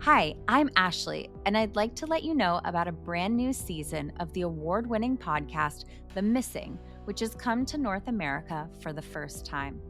Hi, I'm Ashley, and I'd like to let you know about a brand new season of the award-winning podcast, The Missing, which has come to North America for the first time.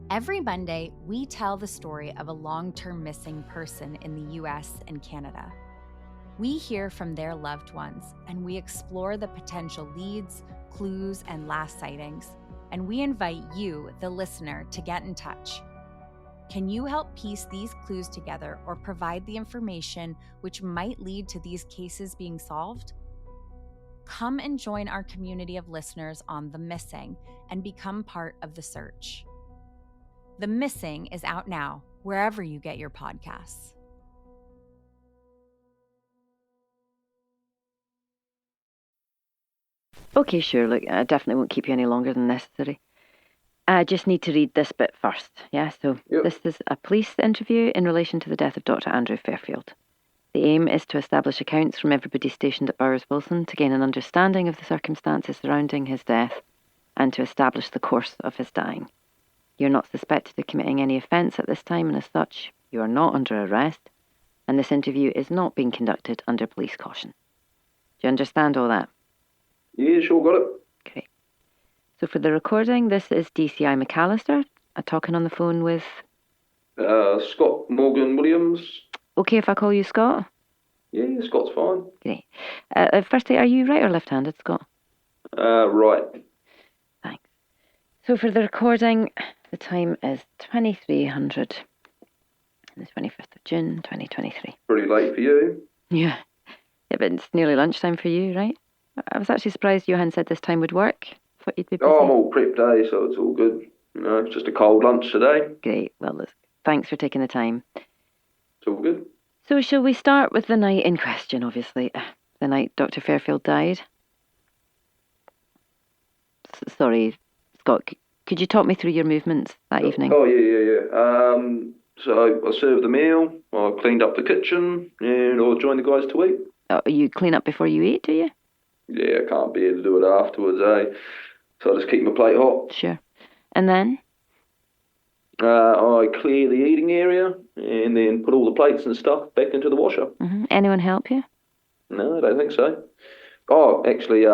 Every Monday, we tell the story of a long-term missing person in the US and Canada. We hear from their loved ones, and we explore the potential leads, clues, and last sightings. And we invite you, the listener, to get in touch. Can you help piece these clues together or provide the information which might lead to these cases being solved? Come and join our community of listeners on The Missing and become part of the search. The Missing is out now, wherever you get your podcasts. Okay, sure. Look, I definitely won't keep you any longer than necessary. I just need to read this bit first. Yeah, so This is a police interview in relation to the death of Dr. Andrew Fairfield. The aim is to establish accounts from everybody stationed at Bowers Wilson to gain an understanding of the circumstances surrounding his death and to establish the course of his dying. You're not suspected of committing any offence at this time, and as such, you are not under arrest, and this interview is not being conducted under police caution. Do you understand all that? Yeah, sure, got it. Great. So for the recording, this is DCI McAllister. I'm talking on the phone with... Scott Morgan Williams. Okay if I call you Scott? Yeah, Scott's fine. Great. Firstly, are you right or left-handed, Scott? Right. Thanks. So for the recording, the time is 2300, the 25th of June, 2023. Pretty late for you. Yeah, but it's nearly lunchtime for you, right? I was actually surprised Johan said this time would work. Thought you'd be busy. Oh, I'm all prepped today, so it's all good. You know, it's just a cold lunch today. Great. Well, thanks for taking the time. It's all good. So shall we start with the night in question, obviously? The night Dr. Fairfield died? Sorry, Scott, could you talk me through your movements that evening? Oh, yeah. So I served the meal, I cleaned up the kitchen, and I joined the guys to eat. Oh, you clean up before you eat, do you? Yeah, I can't bear to do it afterwards, eh? So I just keep my plate hot. Sure. And then? I clear the eating area and then put all the plates and stuff back into the washer. Mm-hmm. Anyone help you? No, I don't think so. Oh, actually,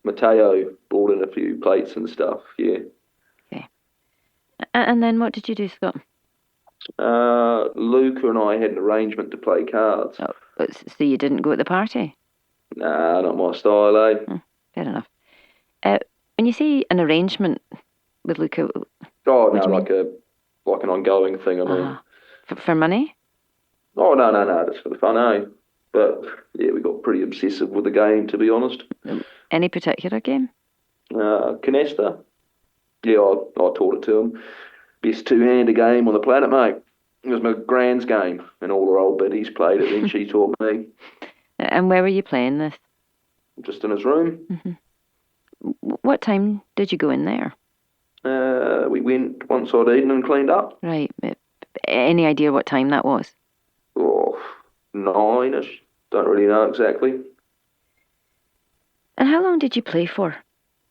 Mateo brought in a few plates and stuff, yeah. Okay. And then what did you do, Scott? Luca and I had an arrangement to play cards. Oh, so you didn't go at the party? Nah, not my style, eh? Fair enough. When you say an arrangement with Luca... Oh, no, like an ongoing thing, I mean. For money? Oh, no, just for the fun, eh? But, yeah, we got pretty obsessive with the game, to be honest. Any particular game? Canasta. Yeah, I taught it to him. Best two-hander game on the planet, mate. It was my grand's game, and all her old biddies played it, and she taught me. And where were you playing this? Just in his room. Mm-hmm. What time did you go in there? We went once I'd eaten and cleaned up. Right. Any idea what time that was? Oh, 9-ish. Don't really know exactly. And how long did you play for,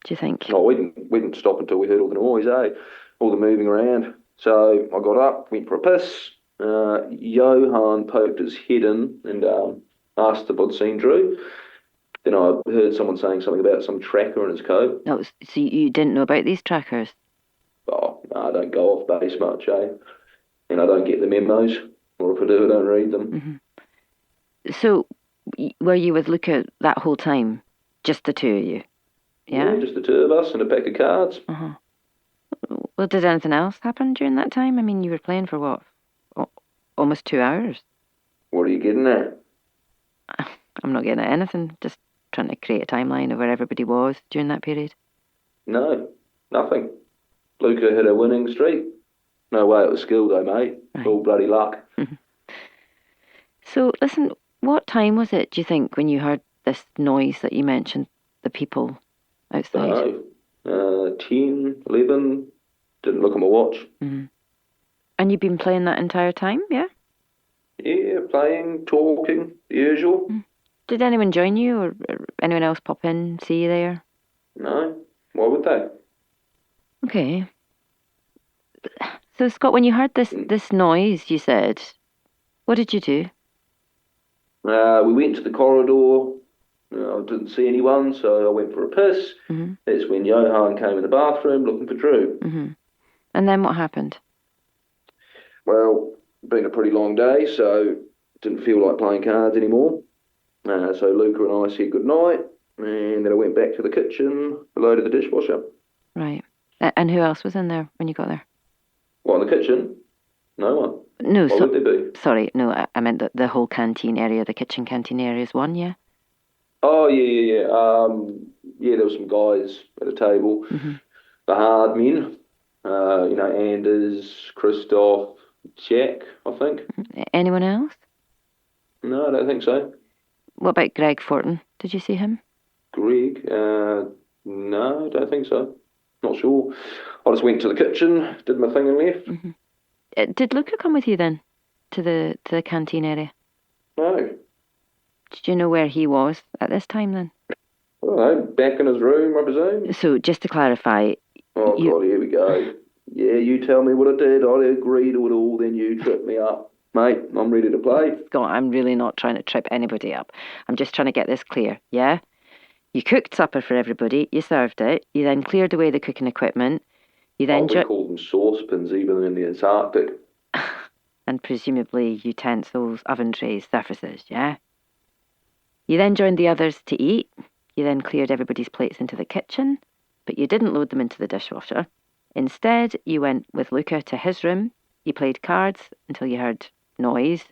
do you think? Oh, we didn't stop until we heard all the noise, eh? All the moving around. So I got up, went for a piss. Johan poked his head in and asked if I'd seen Drew. Then I heard someone saying something about some tracker in his coat. Oh, so you didn't know about these trackers? Oh, no, I don't go off base much, eh? And I don't get the memos. Or if I do, I don't read them. Mm-hmm. So, were you with Luca that whole time? Just the two of you? Yeah, just the two of us and a pack of cards. Uh-huh. Well, did anything else happen during that time? I mean, you were playing for what? Almost 2 hours? What are you getting at? I'm not getting at anything. Just trying to create a timeline of where everybody was during that period. No, nothing. Luca hit a winning streak. No way it was skill though, mate. Right. All bloody luck. So, listen, what time was it, do you think, when you heard this noise that you mentioned, the people outside? 10, 11, didn't look at my watch. Mm-hmm. And you've been playing that entire time, yeah? Yeah, playing, talking, the usual. Mm. Did anyone join you or anyone else pop in, see you there? No, why would they? Okay. So, Scott, when you heard this noise, you said, What did you do? We went to the corridor. I didn't see anyone, so I went for a piss. Mm-hmm. That's when Johan came in the bathroom looking for Drew. Mm-hmm. And then what happened? Well, been a pretty long day, so didn't feel like playing cards anymore. So Luca and I said goodnight, and then I went back to the kitchen, loaded the dishwasher. Right. And who else was in there when you got there? What, in the kitchen? No one. No, Why would there be? sorry, no, I meant the whole canteen area, the kitchen canteen area is one, yeah? Oh, yeah. Yeah, there were some guys at a table. Mm-hmm. The hard men, Anders, Christoph, Jack, I think. Anyone else? No, I don't think so. What about Greg Fortin? Did you see him? Greg, no, I don't think so. Not sure. I just went to the kitchen, did my thing and left. Mm-hmm. Did Luca come with you then to the canteen area? No. Did you know where he was at this time then? I don't know, back in his room, I presume. So just to clarify... Oh, God, here we go. Yeah, you tell me what I did. I agreed to it all, then you tripped me up. Mate, I'm ready to play. God, I'm really not trying to trip anybody up. I'm just trying to get this clear, yeah? You cooked supper for everybody, you served it, you then cleared away the cooking equipment, you then... we call them saucepans even in the Antarctic. And presumably utensils, oven trays, surfaces, yeah? You then joined the others to eat, you then cleared everybody's plates into the kitchen, but you didn't load them into the dishwasher. Instead, you went with Luca to his room, you played cards until you heard noise.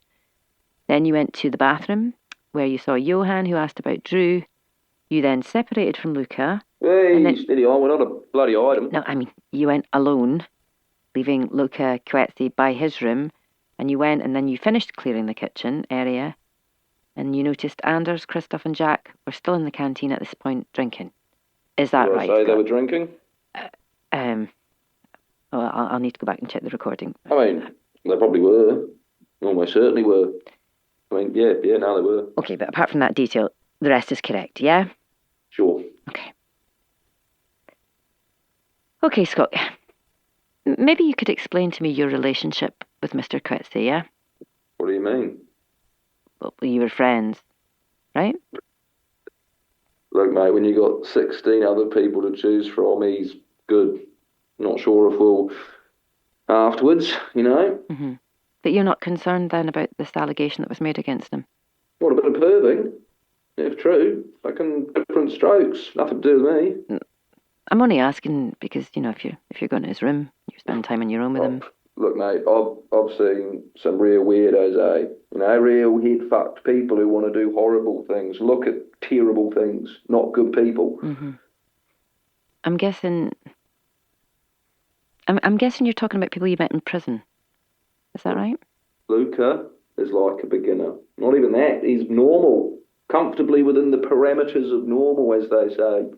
Then you went to the bathroom, where you saw Johan, who asked about Drew. You then separated from Luca. Hey, steady on, we're not a bloody item. No, I mean, you went alone, leaving Luca Coetzee by his room, and you went and then you finished clearing the kitchen area, and you noticed Anders, Christoph and Jack were still in the canteen at this point drinking. Is that right? Say they were drinking? Well, I'll need to go back and check the recording. I mean, they probably were. Almost certainly were. I mean, yeah, no, they were. Okay, but apart from that detail, the rest is correct, yeah? Sure. Okay. Okay, Scott. Maybe you could explain to me your relationship with Mr. Coetzee, yeah? What do you mean? Well, you were friends, right? Look, mate, when you got 16 other people to choose from, he's good. Not sure if we'll afterwards, you know? Mm-hmm. But you're not concerned then about this allegation that was made against him? What, a bit of perving? If true, fucking different strokes. Nothing to do with me. I'm only asking because, if you're going to his room, you spend time on your own with him. Look, mate, I've seen some real weirdos, eh? Real head-fucked people who want to do horrible things. Look at terrible things, not good people. Mm-hmm. I'm guessing you're talking about people you met in prison. Is that right? Luca is like a beginner. Not even that. He's normal. Comfortably within the parameters of normal, as they say.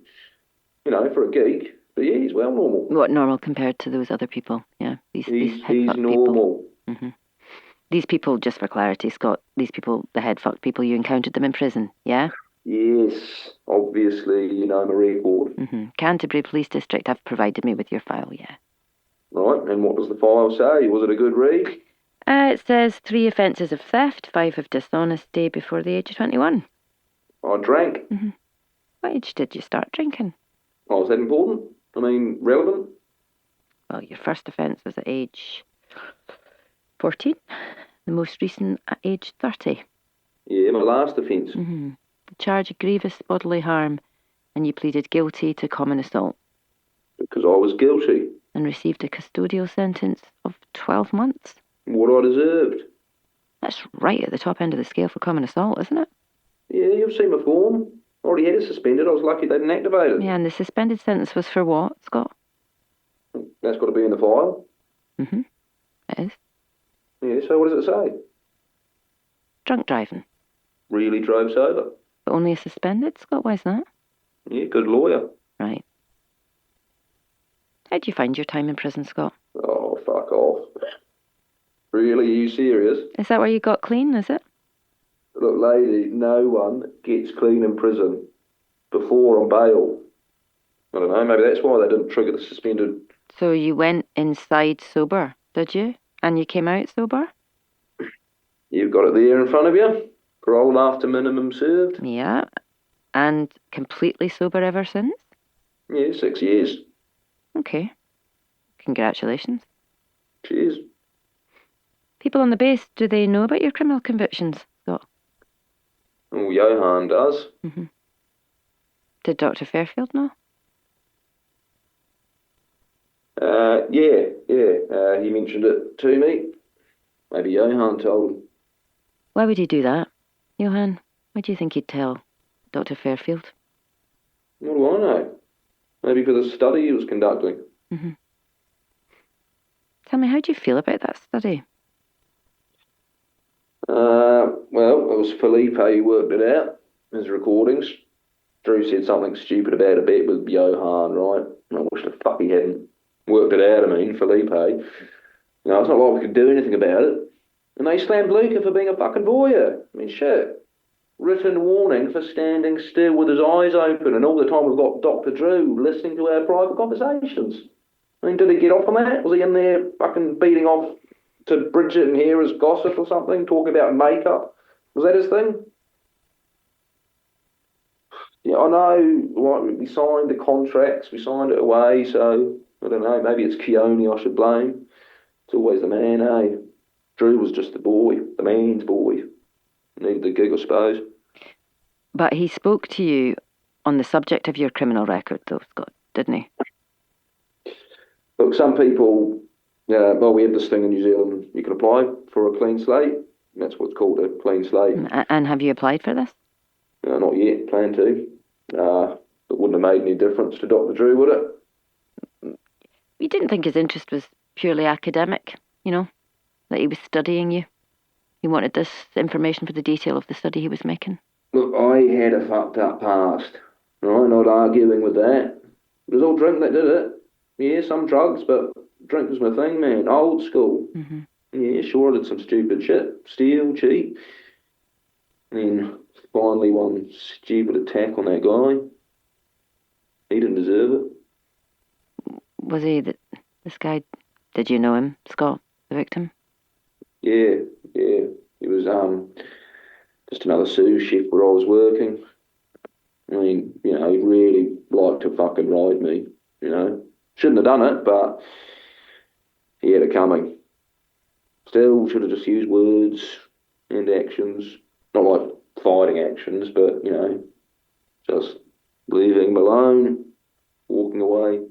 For a geek. But yeah, he's well normal. What normal compared to those other people? Yeah, he's normal. Mm-hmm. These people, just for clarity, Scott, these people, the head-fucked people, you encountered them in prison, yeah? Yes, obviously, my record. Mm-hmm. Canterbury Police District have provided me with your file, yeah. Right, and what does the file say? Was it a good read? It says 3 offences of theft, 5 of dishonesty before the age of 21. I drank. Mm-hmm. What age did you start drinking? Oh, is that important? Relevant? Well, your first offence was at age 14. The most recent at age 30. Yeah, my last offence. Mm-hmm. The charge of grievous bodily harm, and you pleaded guilty to common assault. Because I was guilty. And received a custodial sentence of 12 months. What I deserved. That's right at the top end of the scale for common assault, isn't it? Yeah, you've seen my form. Already had it suspended. I was lucky they didn't activate it. Yeah, and the suspended sentence was for what, Scott? That's got to be in the file. Mm-hmm. It is. Yeah, so what does it say? Drunk driving. Really drove sober. But only a suspended, Scott? Why is that? Yeah, good lawyer. Right. How'd you find your time in prison, Scott? Oh, fuck off. Really? Are you serious? Is that where you got clean, is it? Look, lady, no one gets clean in prison before on bail. I don't know, maybe that's why they didn't trigger the suspended... So you went inside sober, did you? And you came out sober? You've got it there in front of you. Parole after minimum served. Yeah. And completely sober ever since? Yeah, 6 years. Okay. Congratulations. Cheers. People on the base, do they know about your criminal convictions, Scott? Oh, Johan does. Mm-hmm. Did Dr. Fairfield know? Yeah. He mentioned it to me. Maybe Johan told him. Why would he do that? Johan, why do you think he'd tell Dr. Fairfield? What do I know? Maybe for the study he was conducting. Mm-hmm. Tell me, how do you feel about that study? Well, it was Felipe who worked it out, his recordings. Drew said something stupid about a bet with Johan, right? I wish the fuck he hadn't worked it out, Felipe. You know, it's not like we could do anything about it. And they slammed Luca for being a fucking voyeur. Shit. Written warning for standing still with his eyes open, and all the time we've got Dr. Drew listening to our private conversations. Did he get off on that? Was he in there fucking beating off to Bridget and Hera's gossip or something, talking about makeup? Was that his thing? Yeah, I know. We signed the contracts, we signed it away, so I don't know. Maybe it's Keone I should blame. It's always the man, eh? Drew was just the boy, the man's boy. Needed the gig, I suppose. But he spoke to you on the subject of your criminal record, though, Scott, didn't he? Look, some people, well, we have this thing in New Zealand. You can apply for a clean slate. That's what's called a clean slate. And have you applied for this? Not yet. Plan to. It wouldn't have made any difference to Dr. Drew, would it? You didn't think his interest was purely academic, that he was studying you? He wanted this information for the detail of the study he was making? Look, I had a fucked up past. Right, not arguing with that. It was all drink that did it. Yeah, some drugs, but drink was my thing, man. Old school. Mm-hmm. Yeah, sure, I did some stupid shit. Steal, cheat. And then finally one stupid attack on that guy. He didn't deserve it. Was he this guy? Did you know him, Scott, the victim? Yeah. He was just another sous chef where I was working. He really liked to fucking ride me, Shouldn't have done it, but he had it coming. Still, should have just used words and actions. Not like fighting actions, but, just leaving him alone, walking away.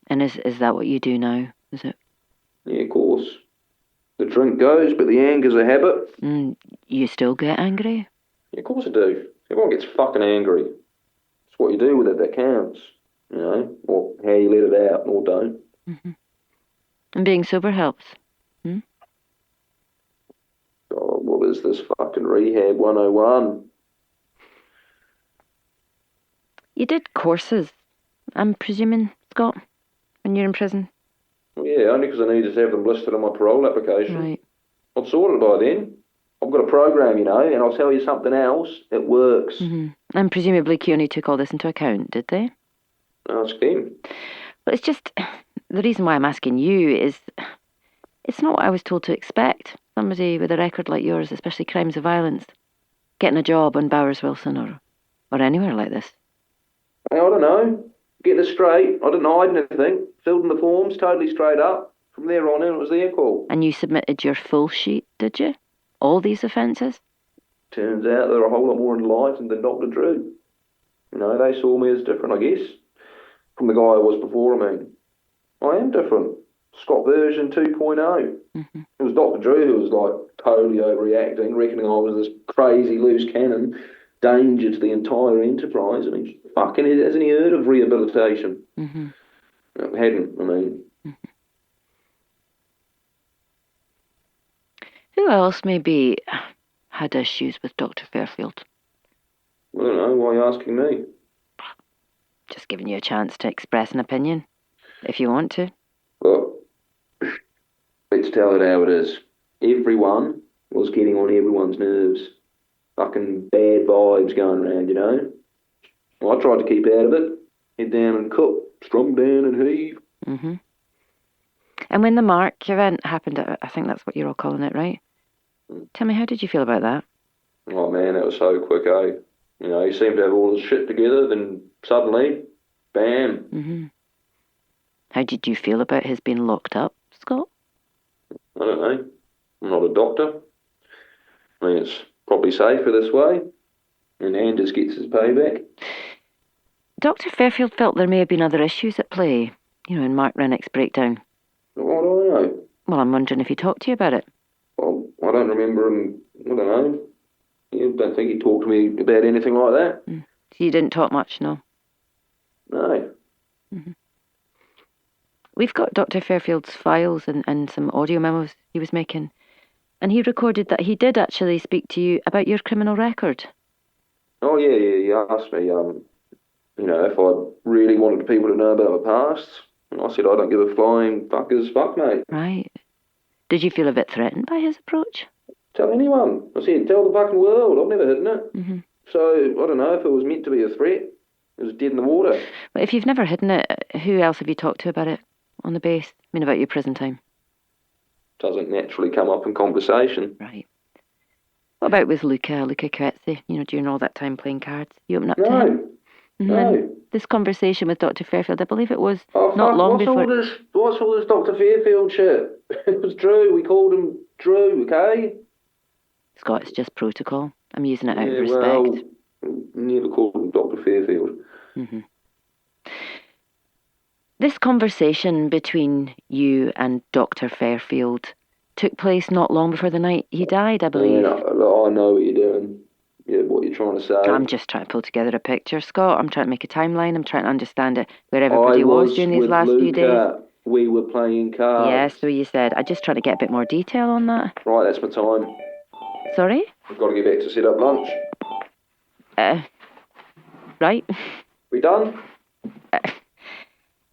And is that what you do now, is it? Yeah, of course. The drink goes, but the anger's a habit. You still get angry? Yeah, of course I do. Everyone gets fucking angry. It's what you do with it that counts, or how you let it out or don't. Mm-hmm. And being sober helps. God, what is this fucking Rehab 101? You did courses, I'm presuming, Scott, when you're in prison? Well, yeah, only because I needed to have them listed on my parole application. Right. I'd sorted by then. I've got a program, and I'll tell you something else. It works. Mm-hmm. And presumably Keone took all this into account, did they? Ask him. Well, it's just, the reason why I'm asking you is, it's not what I was told to expect. Somebody with a record like yours, especially crimes of violence, getting a job on Bowers Wilson or anywhere like this. Hey, I don't know. Get this straight. I didn't hide anything. Filled in the forms, totally straight up. From there on in, it was their call. And you submitted your full sheet, did you? All these offences? Turns out they're a whole lot more enlightened than Dr. Drew. They saw me as different, I guess, from the guy I was before. I am different. Scott version 2.0. Mm-hmm. It was Dr. Drew who was like totally overreacting, reckoning I was this crazy loose cannon, danger to the entire enterprise. Fucking hasn't he heard of rehabilitation? Mm-hmm. Hadn't, Mm-hmm. Who else maybe had issues with Dr. Fairfield? I don't know. Why are you asking me? Just giving you a chance to express an opinion, if you want to. Look, let's tell it how it is. Everyone was getting on everyone's nerves. Fucking bad vibes going around, Well, I tried to keep out of it. Head down and cook. Strum down and heave. Mm-hmm. And when the Mark event happened, I think that's what you're all calling it, right? Tell me, how did you feel about that? Oh man, that was so quick, eh? You know, he seemed to have all his shit together, then suddenly, bam. Mm-hmm. How did you feel about his being locked up, Scott? I don't know. I'm not a doctor. I mean, it's probably safer this way, and Anders gets his payback. Dr. Fairfield felt there may have been other issues at play, in Mark Rennick's breakdown. What do I know? Well, I'm wondering if he talked to you about it. Well, I don't remember him. I don't know. I don't think he talked to me about anything like that. So you didn't talk much, no? No. Mm-hmm. We've got Dr. Fairfield's files and some audio memos he was making, and he recorded that he did actually speak to you about your criminal record. Oh, yeah, he asked me, if I really wanted people to know about my past. And I said, I don't give a flying fuck, mate. Right. Did you feel a bit threatened by his approach? Tell anyone. I said, tell the fucking world. I've never hidden it. Mm-hmm. So, I don't know if it was meant to be a threat. It was dead in the water. Well, if you've never hidden it, who else have you talked to about it on the base? I mean, about your prison time. Doesn't naturally come up in conversation. Right. What about with Luca Coetzee, during all that time playing cards? You open up to No. him? Mm-hmm. No. And this conversation with Dr. Fairfield, I believe it was not not long before... What's all this Dr. Fairfield shit? It was Drew. We called him Drew, okay? Scott, it's just protocol. I'm using it out of well, respect. Never called him Dr. Fairfield. Mm-hmm. This conversation between you and Dr. Fairfield took place not long before the night he died, I believe. Yeah, I know what you're doing. Yeah, what you're trying to say. I'm just trying to pull together a picture, Scott. I'm trying to make a timeline. I'm trying to understand it, where everybody was during these last few days. We were playing cards. Yeah, so you said. I'm just trying to get a bit more detail on that. Right, that's my time. Sorry? I've got to get back to set up lunch. Right. We done?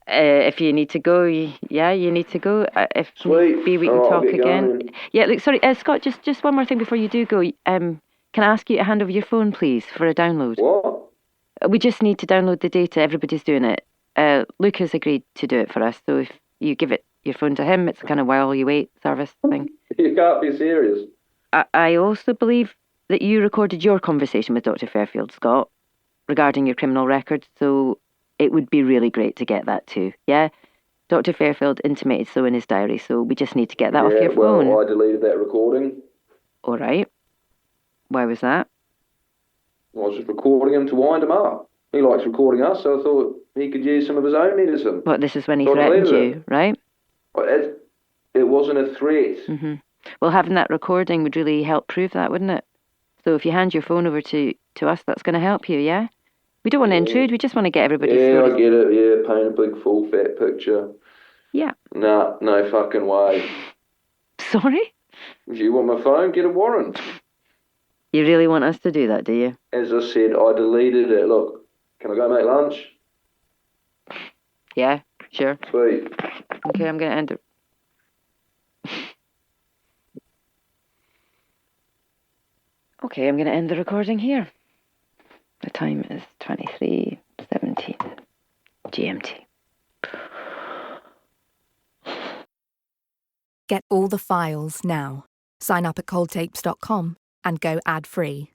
If you need to go, you need to go. If Sweet. maybe we can talk again. Going. Yeah, look, sorry, Scott, just one more thing before you do go. Can I ask you to hand over your phone, please, for a download? What? We just need to download the data. Everybody's doing it. Lucas agreed to do it for us, so if you give your phone to him, it's a kind of while you wait service thing. You can't be serious. I also believe that you recorded your conversation with Dr. Fairfield, Scott, regarding your criminal record, so it would be really great to get that too, yeah? Dr. Fairfield intimated so in his diary, so we just need to get that off your phone. Well, I deleted that recording. All right. Why was that? I was just recording him to wind him up. He likes recording us, so I thought he could use some of his own medicine. What, this is when he threatened you, right? It wasn't a threat. Mm-hmm. Well, having that recording would really help prove that, wouldn't it? So if you hand your phone over to us, that's going to help you, yeah? We don't want to intrude, we just want to get everybody's stories. I get it, yeah, paint a big full fat picture. Yeah. Nah, no fucking way. Sorry? If you want my phone, get a warrant. You really want us to do that, do you? As I said, I deleted it. Look, can I go make lunch? Yeah, sure. Sweet. Okay, I'm going to end it. Okay, I'm going to end the recording here. The time is 23:17 GMT. Get all the files now. Sign up at coldtapes.com and go ad-free.